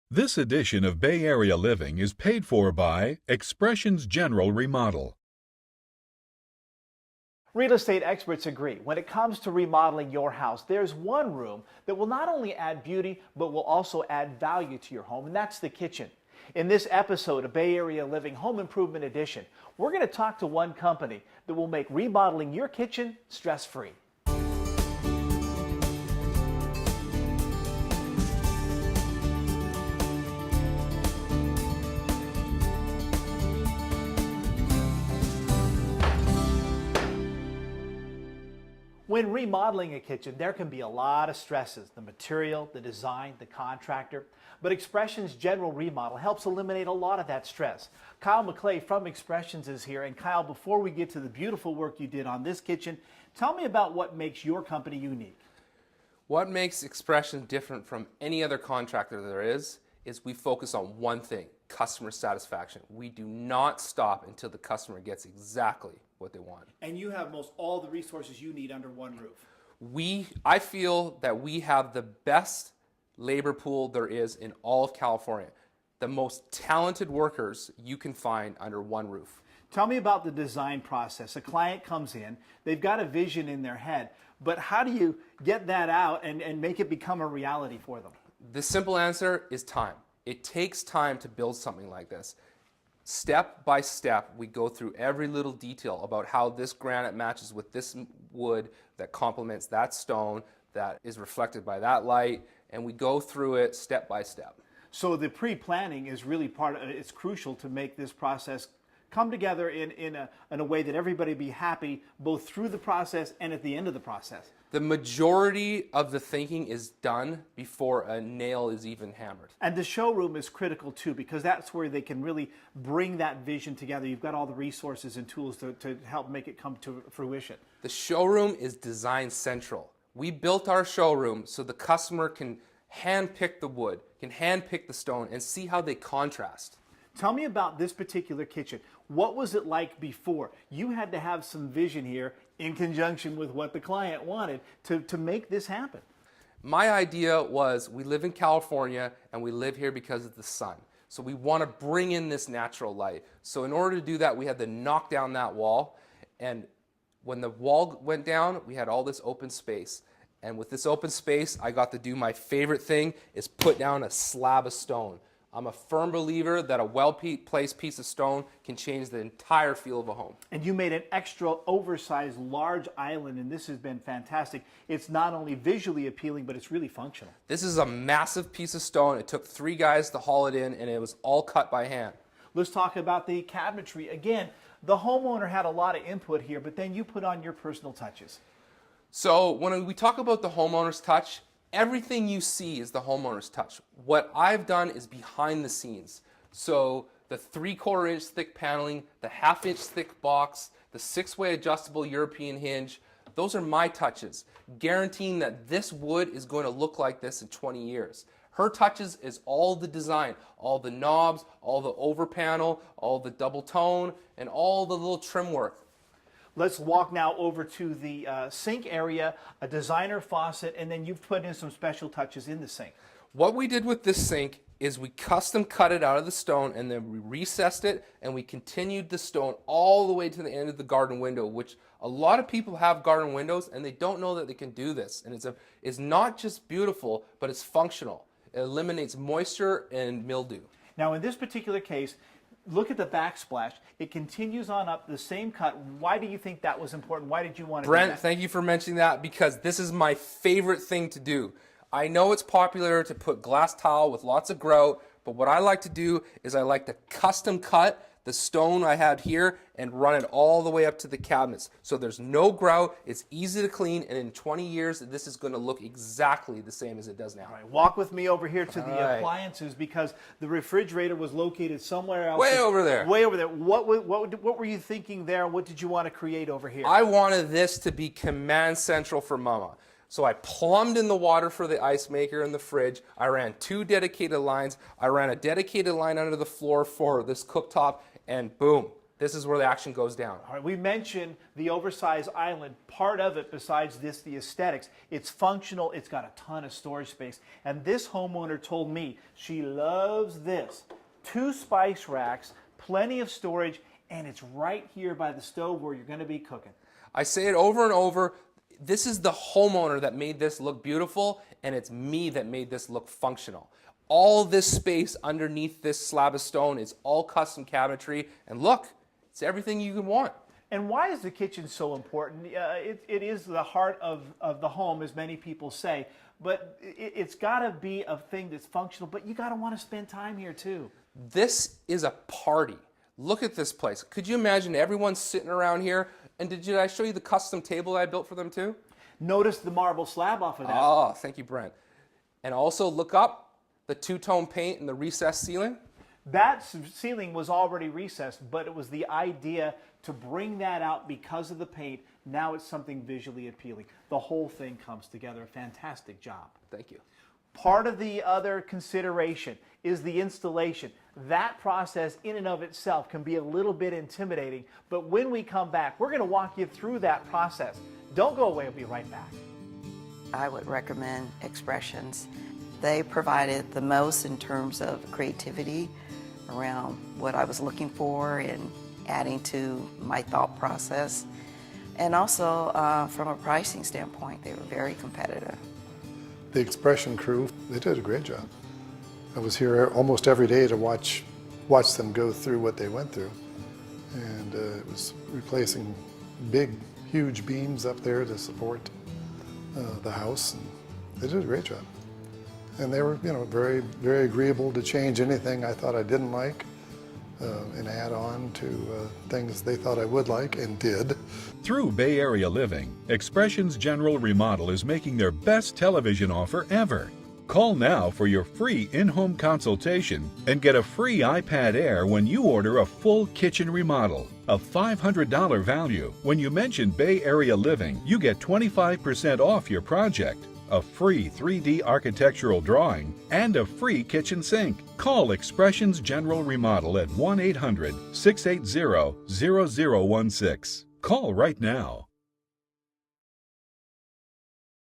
This edition of Bay Area Living is paid for by Expressions General Remodel. Real estate experts agree when it comes to remodeling your house, there's one room that will not only add beauty, but will also add value to your home, and that's the kitchen. In this episode of Bay Area Living Home Improvement Edition, we're going to talk to one company that will make remodeling your kitchen stress-free. When remodeling a kitchen, there can be a lot of stresses: the material, the design, the contractor. But Expressions General Remodel helps eliminate a lot of that stress. Kyle McClay from Expressions is here. And Kyle, before we get to the beautiful work you did on this kitchen, tell me about what makes your company unique. What makes Expressions different from any other contractor there is we focus on one thing: customer satisfaction. We do not stop until the customer gets exactly what they want. And you have most all the resources you need under one roof. I feel that we have the best labor pool there is in all of California. The most talented workers you can find under one roof. Tell me about the design process. A client comes in, they've got a vision in their head, but how do you get that out and make it become a reality for them? The simple answer is time. It takes time to build something like this. Step by step, we go through every little detail about how this granite matches with this wood that complements that stone that is reflected by that light, and we go through it step by step. So the pre-planning is really it's crucial to make this process come together in a way that everybody be happy both through the process and at the end of the process. The majority of the thinking is done before a nail is even hammered. And the showroom is critical too, because that's where they can really bring that vision together. You've got all the resources and tools to help make it come to fruition. The showroom is design central. We built our showroom so the customer can hand-pick the wood, can hand-pick the stone, and see how they contrast. Tell me about this particular kitchen. What was it like before? You had to have some vision here in conjunction with what the client wanted to make this happen. My idea was, we live in California and we live here because of the sun. So we want to bring in this natural light. So in order to do that, we had to knock down that wall. And when the wall went down, we had all this open space. And with this open space, I got to do my favorite thing, is put down a slab of stone. I'm a firm believer that a well-placed piece of stone can change the entire feel of a home. And you made an extra oversized large island, and this has been fantastic. It's not only visually appealing, but it's really functional. This is a massive piece of stone. It took 3 guys to haul it in, and it was all cut by hand. Let's talk about the cabinetry. Again, the homeowner had a lot of input here, but then you put on your personal touches. So when we talk about the homeowner's touch, everything you see is the homeowner's touch. What I've done is behind the scenes. So the 3/4 inch thick paneling, the 1/2 inch thick box, the 6-way adjustable European hinge, those are my touches, guaranteeing that this wood is going to look like this in 20 years. Her touches is all the design, all the knobs, all the over panel, all the double tone, and all the little trim work. Let's walk now over to the sink area, a designer faucet, and then you've put in some special touches in the sink. What we did with this sink is we custom cut it out of the stone, and then we recessed it, and we continued the stone all the way to the end of the garden window, which a lot of people have garden windows and they don't know that they can do this. And it's not just beautiful, but it's functional. It eliminates moisture and mildew. Now in this particular case, look at the backsplash. It continues on up the same cut. Why do you think that was important? Why did you want to do that? Brent, thank you for mentioning that, because this is my favorite thing to do. I know it's popular to put glass tile with lots of grout, but what I like to do is I like to custom cut the stone I had here and run it all the way up to the cabinets. So there's no grout, it's easy to clean, and in 20 years, this is going to look exactly the same as it does now. All right, walk with me over here to the appliances, because the refrigerator was located somewhere else. Way over there. Way over there. What were you thinking there? What did you want to create over here? I wanted this to be command central for Mama. So I plumbed in the water for the ice maker and the fridge. I ran 2 dedicated lines. I ran a dedicated line under the floor for this cooktop, and boom, This is where the action goes down. All right, we mentioned the oversized island. Part of it, besides this, the aesthetics, it's functional, it's got a ton of storage space. And this homeowner told me she loves this. 2 spice racks, plenty of storage, and it's right here by the stove where you're going to be cooking. I say it over and over. This is the homeowner that made this look beautiful, and it's me that made this look functional. All this space underneath this slab of stone is all custom cabinetry, and look, it's everything you can want. And why is the kitchen so important? It is the heart of the home, as many people say, but it's got to be a thing that's functional, but you got to want to spend time here too. This is a party. Look at this place. Could you imagine everyone sitting around here? And did I show you the custom table I built for them too? Notice the marble slab off of that. Oh, thank you, Brent. And also look up the 2-tone paint and the recessed ceiling. That ceiling was already recessed, but it was the idea to bring that out because of the paint. Now it's something visually appealing. The whole thing comes together. A fantastic job. Thank you. Part of the other consideration is the installation. That process in and of itself can be a little bit intimidating, but when we come back, we're going to walk you through that process. Don't go away, we'll be right back. I would recommend Expressions. They provided the most in terms of creativity around what I was looking for and adding to my thought process. And also from a pricing standpoint, they were very competitive. The Expression crew, they did a great job. I was here almost every day to watch them go through what they went through. And it was replacing big, huge beams up there to support the house. And they did a great job. And they were, very, very agreeable to change anything I thought I didn't like and add on to things they thought I would like and did. Through Bay Area Living, Expressions General Remodel is making their best television offer ever. Call now for your free in-home consultation and get a free iPad Air when you order a full kitchen remodel. A $500 value. When you mention Bay Area Living, you get 25% off your project, a free 3D architectural drawing, and a free kitchen sink. Call Expressions General Remodel at 1-800-680-0016. Call right now.